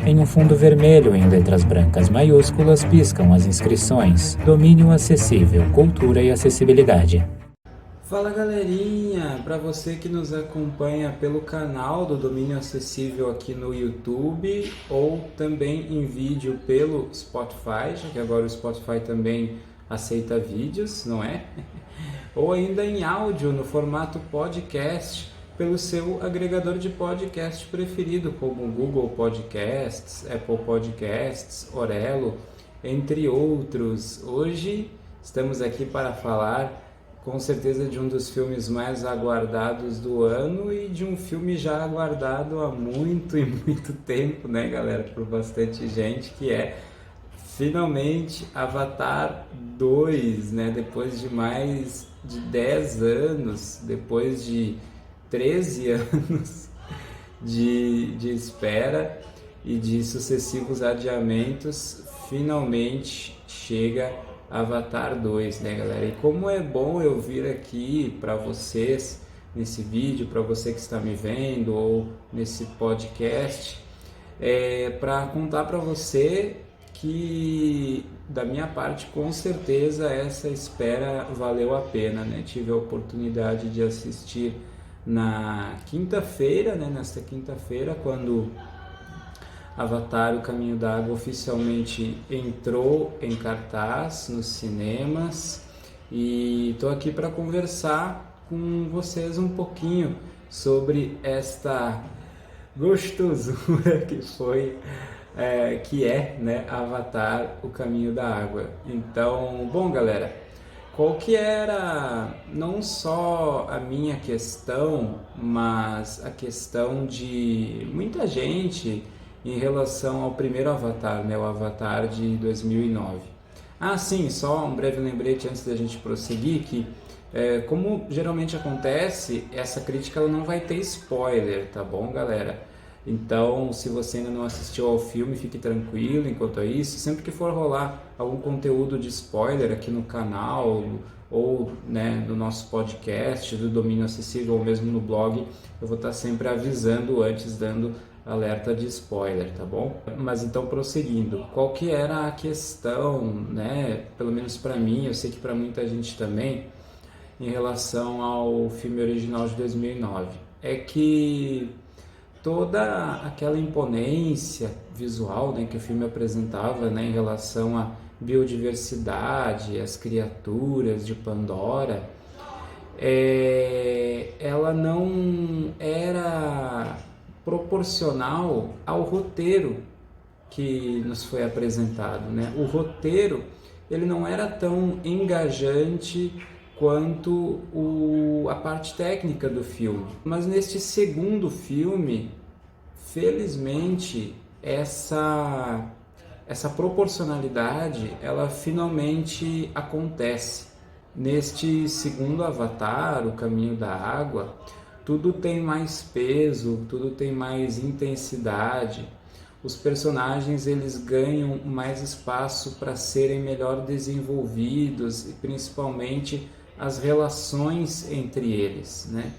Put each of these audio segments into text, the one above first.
Em um fundo vermelho, em letras brancas maiúsculas, piscam as inscrições: Domínio Acessível, Cultura e Acessibilidade. Fala galerinha, para você que nos acompanha pelo canal do Domínio Acessível aqui no YouTube ou também em vídeo pelo Spotify, já que agora o Spotify também aceita vídeos, não é? Ou ainda em áudio no formato podcast pelo seu agregador de podcast preferido, como Google Podcasts, Apple Podcasts, Orelo, entre outros. Hoje estamos aqui para falar com certeza de um dos filmes mais aguardados do ano e de um filme já aguardado há muito e muito tempo, né, galera, por bastante gente, que é finalmente Avatar 2, né, depois de mais de 10 anos, depois de 13 anos de espera e de sucessivos adiamentos, finalmente chega Avatar 2, né, galera? E como é bom eu vir aqui para vocês nesse vídeo, para você que está me vendo ou nesse podcast, para contar para você que da minha parte com certeza essa espera valeu a pena, né? Tive a oportunidade de assistir na quinta-feira, né? Nesta quinta-feira, quando Avatar, o Caminho da Água oficialmente entrou em cartaz nos cinemas e estou aqui para conversar com vocês um pouquinho sobre esta gostosura que foi, né, Avatar, o Caminho da Água. Então, bom galera, qual que era não só a minha questão, mas a questão de muita gente em relação ao primeiro Avatar, né, o Avatar de 2009. Ah, sim, só um breve lembrete antes da gente prosseguir, que como geralmente acontece, essa crítica ela não vai ter spoiler, tá bom, galera? Então, se você ainda não assistiu ao filme, fique tranquilo enquanto é isso. Sempre que for rolar algum conteúdo de spoiler aqui no canal ou, né, no nosso podcast do Domínio Acessível ou mesmo no blog, eu vou estar sempre avisando antes, dando alerta de spoiler, tá bom? Mas então, prosseguindo, qual que era a questão, né, pelo menos para mim, eu sei que para muita gente também, em relação ao filme original de 2009, é que toda aquela imponência visual, né, que o filme apresentava, né, em relação à biodiversidade, às criaturas de Pandora, ela não era proporcional ao roteiro que nos foi apresentado, né? O roteiro ele não era tão engajante quanto a parte técnica do filme. Mas neste segundo filme, felizmente, essa proporcionalidade ela finalmente acontece. Neste segundo Avatar, o Caminho da Água, tudo tem mais peso, tudo tem mais intensidade. Os personagens eles ganham mais espaço para serem melhor desenvolvidos e principalmente as relações entre eles, né?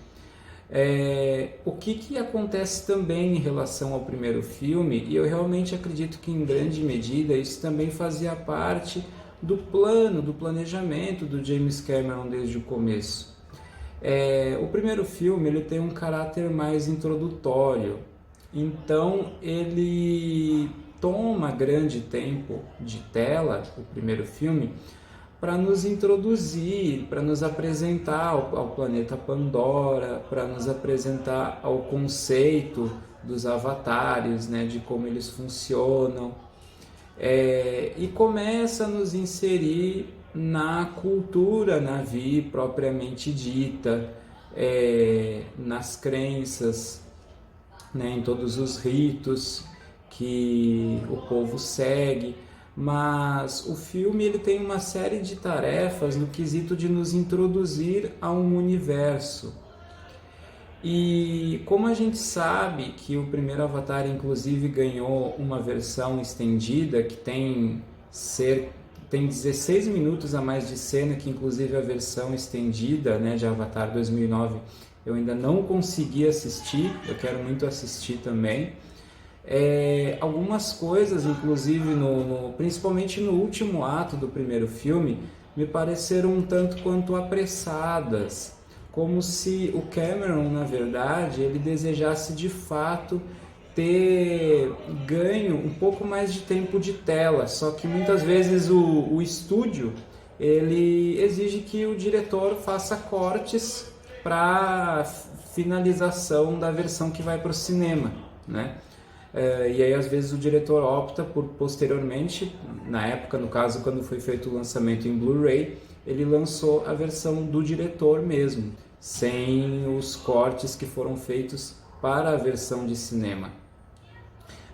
O que acontece também em relação ao primeiro filme, e eu realmente acredito que em grande medida isso também fazia parte do plano, do planejamento do James Cameron desde o começo. O primeiro filme ele tem um caráter mais introdutório, então ele toma grande tempo de tela, o primeiro filme, para nos introduzir, para nos apresentar ao planeta Pandora, para nos apresentar ao conceito dos avatares, né, de como eles funcionam, e começa a nos inserir na cultura Na'vi propriamente dita, nas crenças, né, em todos os ritos que o povo segue, mas o filme ele tem uma série de tarefas no quesito de nos introduzir a um universo. E como a gente sabe que o primeiro Avatar inclusive ganhou uma versão estendida que tem 16 minutos a mais de cena, que inclusive a versão estendida, né, de Avatar 2009 eu ainda não consegui assistir, eu quero muito assistir também. Algumas coisas, inclusive, principalmente no último ato do primeiro filme, me pareceram um tanto quanto apressadas, como se o Cameron, na verdade, ele desejasse de fato ter ganho um pouco mais de tempo de tela, só que muitas vezes o estúdio ele exige que o diretor faça cortes para finalização da versão que vai para o cinema, né? E aí às vezes o diretor opta por posteriormente, na época, no caso, quando foi feito o lançamento em Blu-ray, ele lançou a versão do diretor mesmo, sem os cortes que foram feitos para a versão de cinema.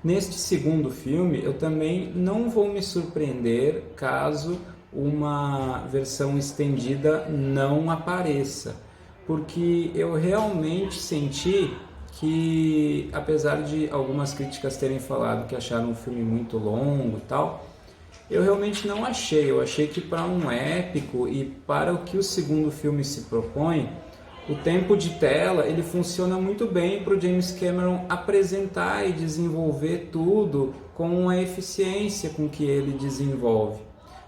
Neste segundo filme, eu também não vou me surpreender caso uma versão estendida não apareça, porque eu realmente senti que, apesar de algumas críticas terem falado que acharam o filme muito longo e tal, eu realmente não achei. Eu achei que para um épico e para o que o segundo filme se propõe, o tempo de tela ele funciona muito bem para o James Cameron apresentar e desenvolver tudo com a eficiência com que ele desenvolve,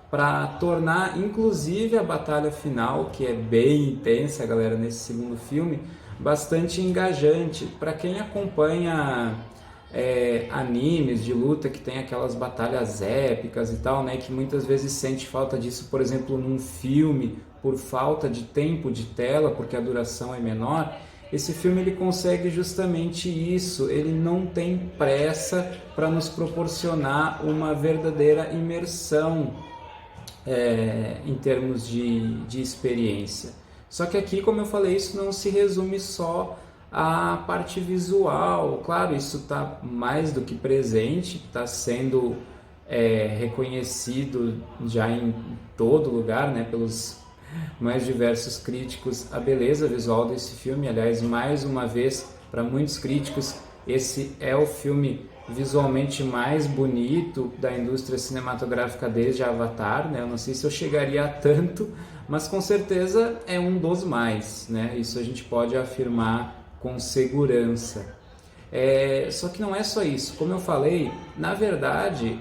para tornar inclusive a batalha final, que é bem intensa, galera, nesse segundo filme, bastante engajante. Para quem acompanha animes de luta que tem aquelas batalhas épicas e tal, né, que muitas vezes sente falta disso, por exemplo, num filme, por falta de tempo de tela, porque a duração é menor, esse filme ele consegue justamente isso. Ele não tem pressa para nos proporcionar uma verdadeira imersão em termos de experiência. Só que aqui, como eu falei, isso não se resume só à parte visual. Claro, isso está mais do que presente, está sendo reconhecido já em todo lugar, né, pelos mais diversos críticos, a beleza visual desse filme. Aliás, mais uma vez, para muitos críticos, esse é o filme visualmente mais bonito da indústria cinematográfica desde Avatar, né? Eu não sei se eu chegaria a tanto, mas com certeza é um dos mais, né? Isso a gente pode afirmar com segurança. Só que não é só isso. Como eu falei, na verdade,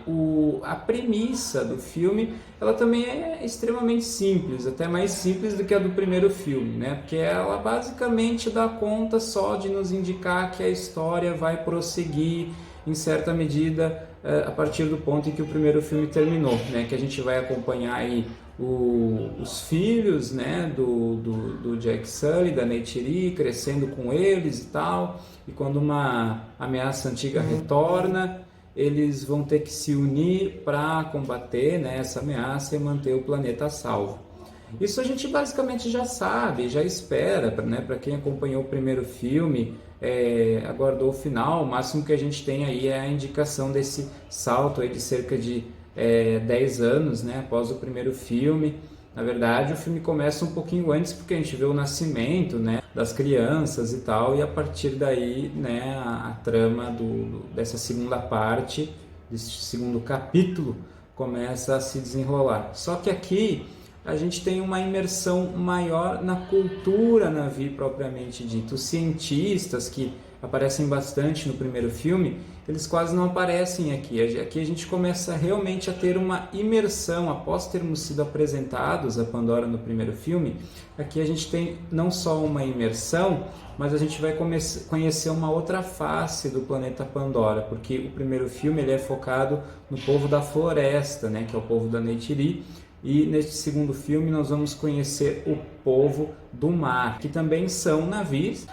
a premissa do filme ela também é extremamente simples, até mais simples do que a do primeiro filme, né? Porque ela basicamente dá conta só de nos indicar que a história vai prosseguir em certa medida a partir do ponto em que o primeiro filme terminou, né? Que a gente vai acompanhar aí os filhos, né, do Jack Sully, da Neytiri, crescendo com eles e tal, e quando uma ameaça antiga retorna, eles vão ter que se unir para combater, né, essa ameaça e manter o planeta a salvo. Isso a gente basicamente já sabe, já espera, né, para quem acompanhou o primeiro filme, aguardou o final. O máximo que a gente tem aí é a indicação desse salto aí de cerca de 10 anos, né, após o primeiro filme. Na verdade, o filme começa um pouquinho antes, porque a gente vê o nascimento, né, das crianças e tal, e a partir daí, né, a trama dessa segunda parte, desse segundo capítulo, começa a se desenrolar. Só que aqui a gente tem uma imersão maior na cultura Na'vi propriamente dita. Os cientistas que aparecem bastante no primeiro filme, eles quase não aparecem aqui. Aqui a gente começa realmente a ter uma imersão. Após termos sido apresentados a Pandora no primeiro filme, aqui a gente tem não só uma imersão, mas a gente vai conhecer uma outra face do planeta Pandora, porque o primeiro filme ele é focado no povo da floresta, né, que é o povo da Neytiri, e neste segundo filme nós vamos conhecer o povo do mar, que também são navios,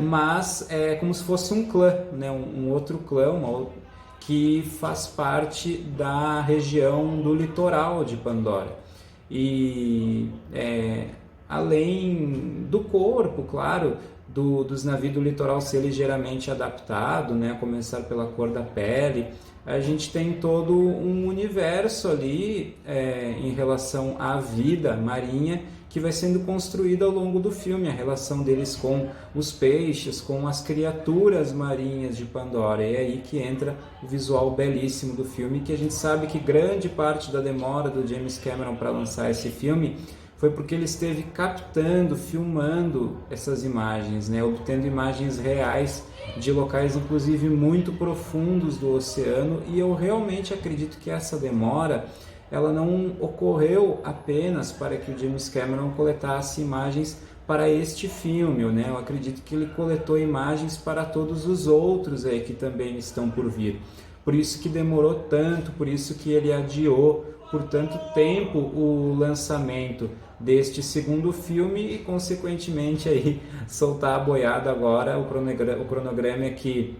mas é como se fosse um clã, né? um outro clã que faz parte da região do litoral de Pandora. E além do corpo, claro, dos navios do litoral ser ligeiramente adaptado, né? A começar pela cor da pele, a gente tem todo um universo ali em relação à vida marinha que vai sendo construída ao longo do filme, a relação deles com os peixes, com as criaturas marinhas de Pandora. E é aí que entra o visual belíssimo do filme, que a gente sabe que grande parte da demora do James Cameron para lançar esse filme foi porque ele esteve captando, filmando essas imagens, né, obtendo imagens reais de locais inclusive muito profundos do oceano, e eu realmente acredito que essa demora ela não ocorreu apenas para que o James Cameron coletasse imagens para este filme, né? Eu acredito que ele coletou imagens para todos os outros aí que também estão por vir. Por isso que demorou tanto, por isso que ele adiou por tanto tempo o lançamento deste segundo filme e, consequentemente, aí, soltar a boiada agora. O cronograma é que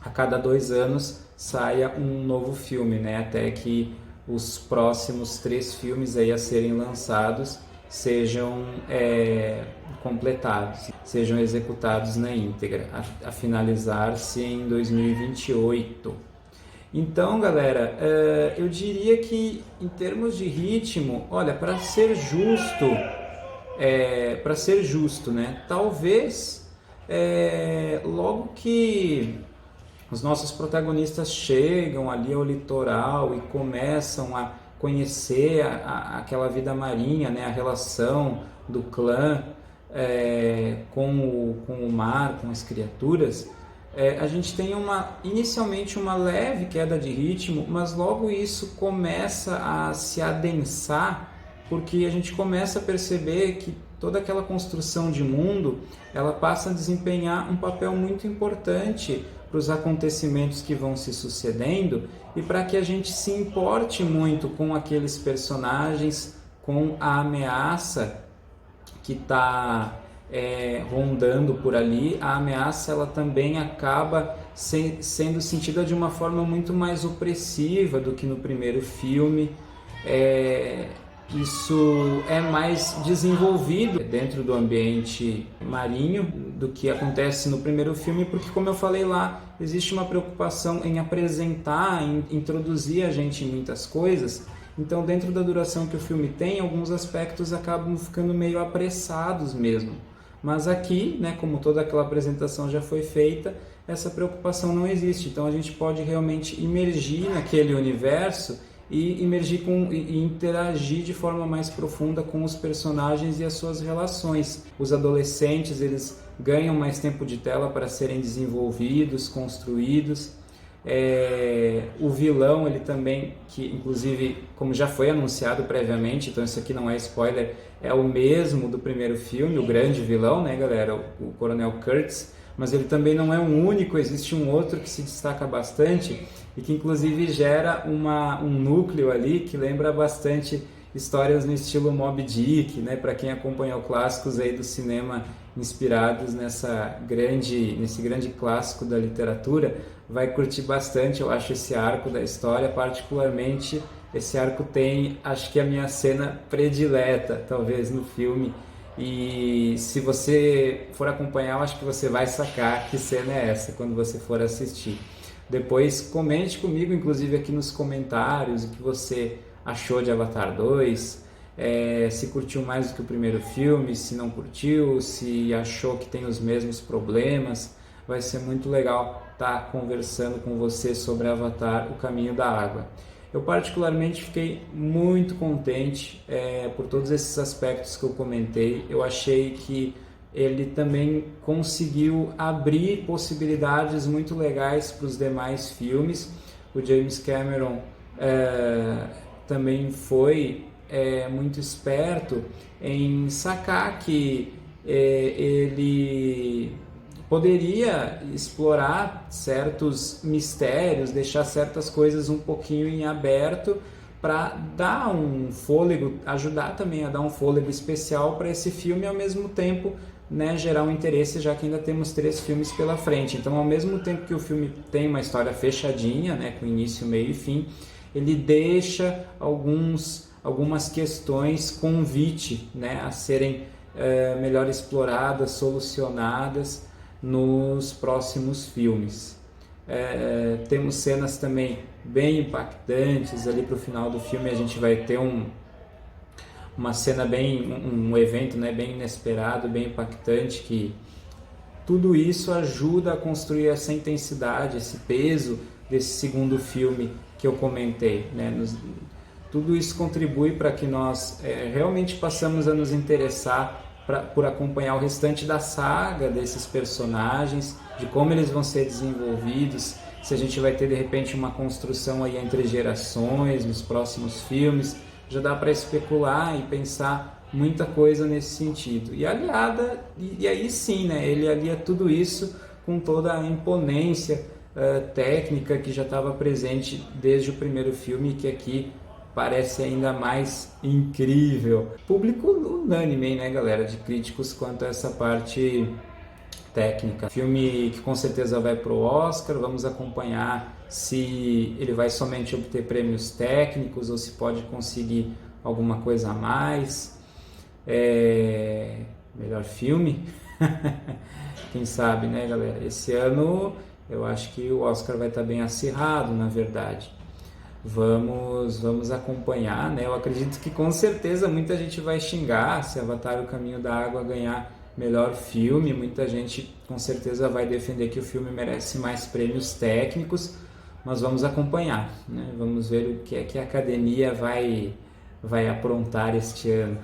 a cada 2 anos saia um novo filme, né? Até que os próximos 3 filmes aí a serem lançados sejam completados, sejam executados na íntegra, a finalizar-se em 2028. Então, galera, eu diria que em termos de ritmo, olha, para ser justo, né? Talvez logo que os nossos protagonistas chegam ali ao litoral e começam a conhecer aquela vida marinha, né? A relação do clã com o mar, com as criaturas, a gente tem inicialmente uma leve queda de ritmo, mas logo isso começa a se adensar, porque a gente começa a perceber que toda aquela construção de mundo, ela passa a desempenhar um papel muito importante para os acontecimentos que vão se sucedendo e para que a gente se importe muito com aqueles personagens, com a ameaça que está rondando por ali. A ameaça ela também acaba sendo sentida de uma forma muito mais opressiva do que no primeiro filme. Isso é mais desenvolvido dentro do ambiente marinho do que acontece no primeiro filme, porque, como eu falei lá, existe uma preocupação em apresentar, em introduzir a gente em muitas coisas. Então, dentro da duração que o filme tem, alguns aspectos acabam ficando meio apressados mesmo. Mas aqui, né, como toda aquela apresentação já foi feita, essa preocupação não existe. Então, a gente pode realmente imergir naquele universo e e interagir de forma mais profunda com os personagens e as suas relações. Os adolescentes, eles ganham mais tempo de tela para serem desenvolvidos, construídos. O vilão, ele também, que inclusive, como já foi anunciado previamente, então isso aqui não é spoiler, é o mesmo do primeiro filme, o grande vilão, né, galera, o Coronel Kurtz, mas ele também não é um único, existe um outro que se destaca bastante e que inclusive gera um núcleo ali que lembra bastante histórias no estilo Moby Dick, né, para quem acompanhou clássicos aí do cinema inspirados nesse grande clássico da literatura, vai curtir bastante, eu acho, esse arco da história. Particularmente, esse arco tem, acho que a minha cena predileta, talvez, no filme, e se você for acompanhar, eu acho que você vai sacar que cena é essa quando você for assistir. Depois comente comigo, inclusive aqui nos comentários, o que você achou de Avatar 2, se curtiu mais do que o primeiro filme, se não curtiu, se achou que tem os mesmos problemas. Vai ser muito legal estar conversando com você sobre Avatar, O Caminho da Água. Eu particularmente fiquei muito contente por todos esses aspectos que eu comentei. Eu achei que ele também conseguiu abrir possibilidades muito legais para os demais filmes. O James Cameron também foi muito esperto em sacar que ele poderia explorar certos mistérios, deixar certas coisas um pouquinho em aberto para dar um fôlego, ajudar também a dar um fôlego especial para esse filme e ao mesmo tempo, né, gerar um interesse, já que ainda temos 3 filmes pela frente. Então, ao mesmo tempo que o filme tem uma história fechadinha, né, com início, meio e fim, ele deixa algumas questões convite, né, a serem melhor exploradas, solucionadas nos próximos filmes. Temos cenas também bem impactantes. Ali para o final do filme a gente vai ter uma cena um evento, né, bem inesperado, bem impactante, que tudo isso ajuda a construir essa intensidade, esse peso desse segundo filme que eu comentei, né, tudo isso contribui para que nós realmente passamos a nos interessar por acompanhar o restante da saga desses personagens, de como eles vão ser desenvolvidos, se a gente vai ter de repente uma construção aí entre gerações nos próximos filmes. Já dá para especular e pensar muita coisa nesse sentido. E aí sim, né, ele alia tudo isso com toda a imponência técnica que já estava presente desde o primeiro filme, que aqui parece ainda mais incrível. Público unânime, né, galera, de críticos quanto a essa parte técnica. Filme que com certeza vai para o Oscar, vamos acompanhar se ele vai somente obter prêmios técnicos ou se pode conseguir alguma coisa a mais. Melhor filme? Quem sabe, né, galera? Esse ano eu acho que o Oscar vai estar bem acirrado, na verdade. Vamos acompanhar, né? Eu acredito que com certeza muita gente vai xingar se Avatar: O Caminho da Água ganhar melhor filme. Muita gente com certeza vai defender que o filme merece mais prêmios técnicos, mas vamos acompanhar, né? Vamos ver o que é que a academia vai aprontar este ano.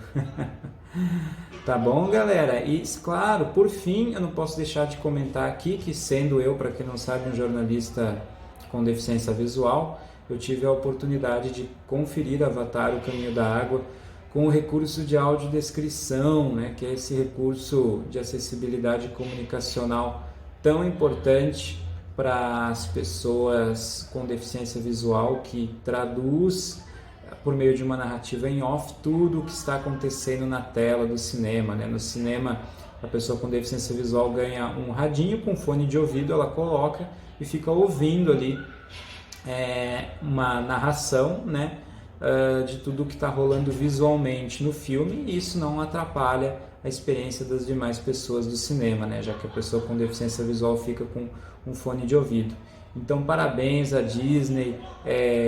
Tá bom, galera? E, claro, por fim, eu não posso deixar de comentar aqui que, sendo eu, para quem não sabe, um jornalista com deficiência visual, eu tive a oportunidade de conferir Avatar: O Caminho da Água com o recurso de audiodescrição, né, que é esse recurso de acessibilidade comunicacional tão importante para as pessoas com deficiência visual, que traduz por meio de uma narrativa em off tudo o que está acontecendo na tela do cinema, né? No cinema, a pessoa com deficiência visual ganha um radinho com fone de ouvido, ela coloca e fica ouvindo ali uma narração, né, de tudo o que está rolando visualmente no filme, e isso não atrapalha a experiência das demais pessoas do cinema, né, já que a pessoa com deficiência visual fica com um fone de ouvido. Então, parabéns à Disney,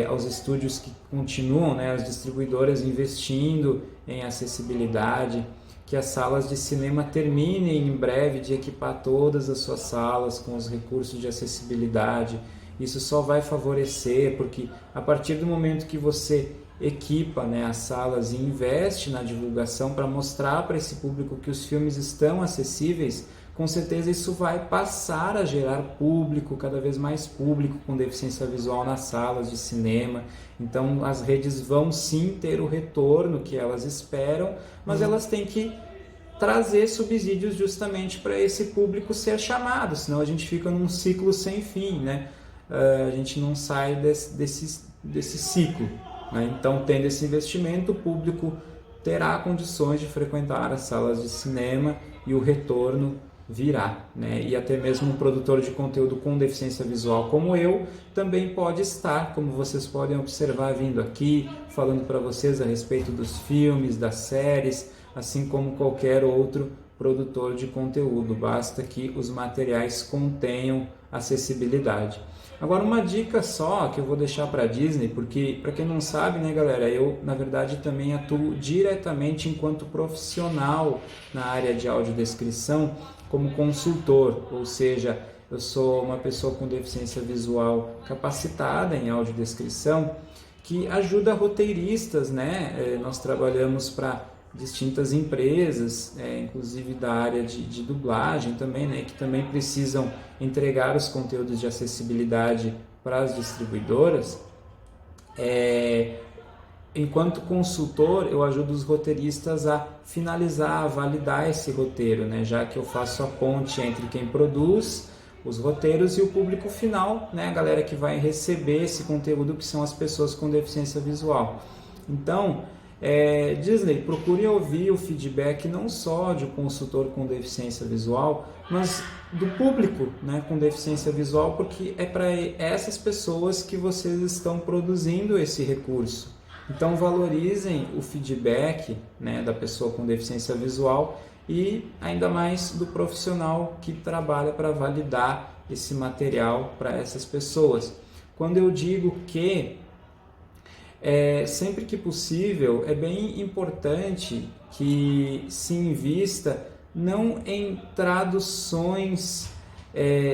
aos estúdios que continuam, né, as distribuidoras investindo em acessibilidade, que as salas de cinema terminem em breve de equipar todas as suas salas com os recursos de acessibilidade. Isso só vai favorecer, porque a partir do momento que você equipa, né, as salas e investe na divulgação para mostrar para esse público que os filmes estão acessíveis, com certeza isso vai passar a gerar público, cada vez mais público com deficiência visual nas salas de cinema. Então as redes vão sim ter o retorno que elas esperam, mas elas têm que trazer subsídios justamente para esse público ser chamado, senão a gente fica num ciclo sem fim, né? A gente não sai desse ciclo, né? Então, tendo esse investimento, o público terá condições de frequentar as salas de cinema e o retorno virá, né? E até mesmo um produtor de conteúdo com deficiência visual como eu também pode estar, como vocês podem observar, vindo aqui falando para vocês a respeito dos filmes, das séries, assim como qualquer outro produtor de conteúdo. Basta que os materiais contenham acessibilidade. Agora, uma dica só que eu vou deixar para a Disney, porque, para quem não sabe, né, galera, eu, na verdade, também atuo diretamente enquanto profissional na área de audiodescrição como consultor, ou seja, eu sou uma pessoa com deficiência visual capacitada em audiodescrição que ajuda roteiristas, né? Nós trabalhamos para distintas empresas, inclusive da área de dublagem também, né, que também precisam entregar os conteúdos de acessibilidade para as distribuidoras. Enquanto consultor, eu ajudo os roteiristas a finalizar, a validar esse roteiro, né, já que eu faço a ponte entre quem produz os roteiros e o público final, né, a galera que vai receber esse conteúdo, que são as pessoas com deficiência visual. Então, Disney, procure ouvir o feedback não só de um consultor com deficiência visual, mas do público, né, com deficiência visual, porque é para essas pessoas que vocês estão produzindo esse recurso. Então valorizem o feedback, né, da pessoa com deficiência visual e ainda mais do profissional que trabalha para validar esse material para essas pessoas. Quando eu digo que sempre que possível, é bem importante que se invista não em traduções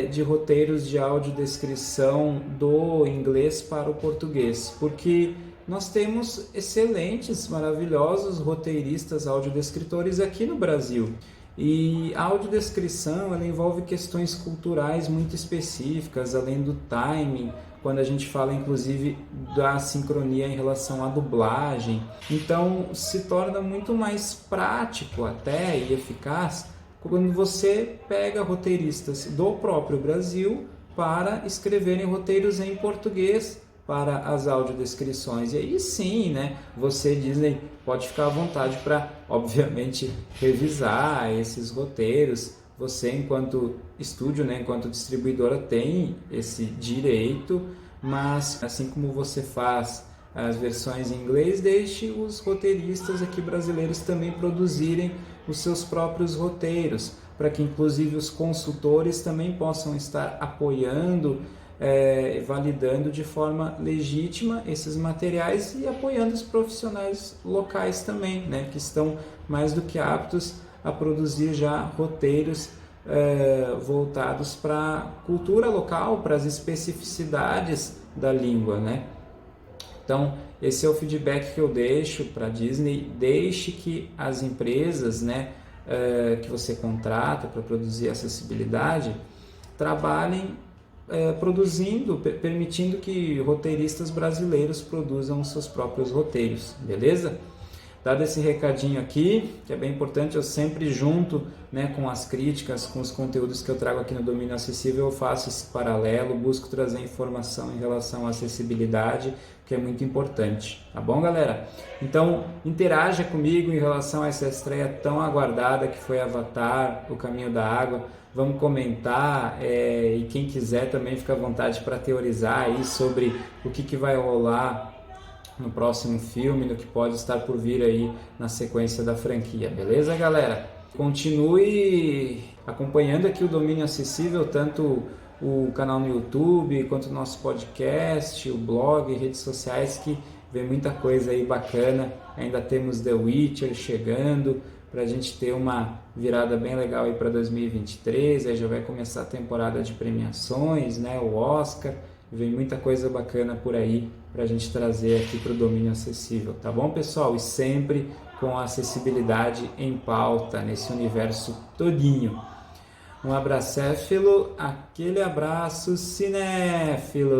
de roteiros de audiodescrição do inglês para o português, porque nós temos excelentes, maravilhosos roteiristas, audiodescritores aqui no Brasil. E a audiodescrição, ela envolve questões culturais muito específicas, além do timing, quando a gente fala inclusive da sincronia em relação à dublagem. Então se torna muito mais prático até e eficaz quando você pega roteiristas do próprio Brasil para escreverem roteiros em português para as audiodescrições. E aí sim, né, você, Disney, pode ficar à vontade para, obviamente, revisar esses roteiros. Você, enquanto estúdio, né, enquanto distribuidora, tem esse direito, mas assim como você faz as versões em inglês, deixe os roteiristas aqui brasileiros também produzirem os seus próprios roteiros, para que inclusive os consultores também possam estar apoiando, validando de forma legítima esses materiais e apoiando os profissionais locais também, né, que estão mais do que aptos a produzir já roteiros voltados para a cultura local, para as especificidades da língua, né? Então, esse é o feedback que eu deixo para a Disney. Deixe que as empresas, né, que você contrata para produzir acessibilidade trabalhem produzindo, permitindo que roteiristas brasileiros produzam seus próprios roteiros, beleza? Dado esse recadinho aqui, que é bem importante, eu sempre junto, né, com as críticas, com os conteúdos que eu trago aqui no Domínio Acessível, eu faço esse paralelo, busco trazer informação em relação à acessibilidade, que é muito importante, tá bom, galera? Então, interaja comigo em relação a essa estreia tão aguardada que foi Avatar, O Caminho da Água. Vamos comentar, e quem quiser também fica à vontade para teorizar aí sobre o que vai rolar no próximo filme, no que pode estar por vir aí na sequência da franquia, beleza, galera? Continue acompanhando aqui o Domínio Acessível, tanto o canal no YouTube, quanto o nosso podcast, o blog, redes sociais, que vem muita coisa aí bacana. Ainda temos The Witcher chegando, para a gente ter uma virada bem legal aí para 2023, aí já vai começar a temporada de premiações, né, o Oscar, vem muita coisa bacana por aí para a gente trazer aqui para o Domínio Acessível, tá bom, pessoal? E sempre com a acessibilidade em pauta nesse universo todinho. Um abracéfilo, aquele abraço cinéfilo!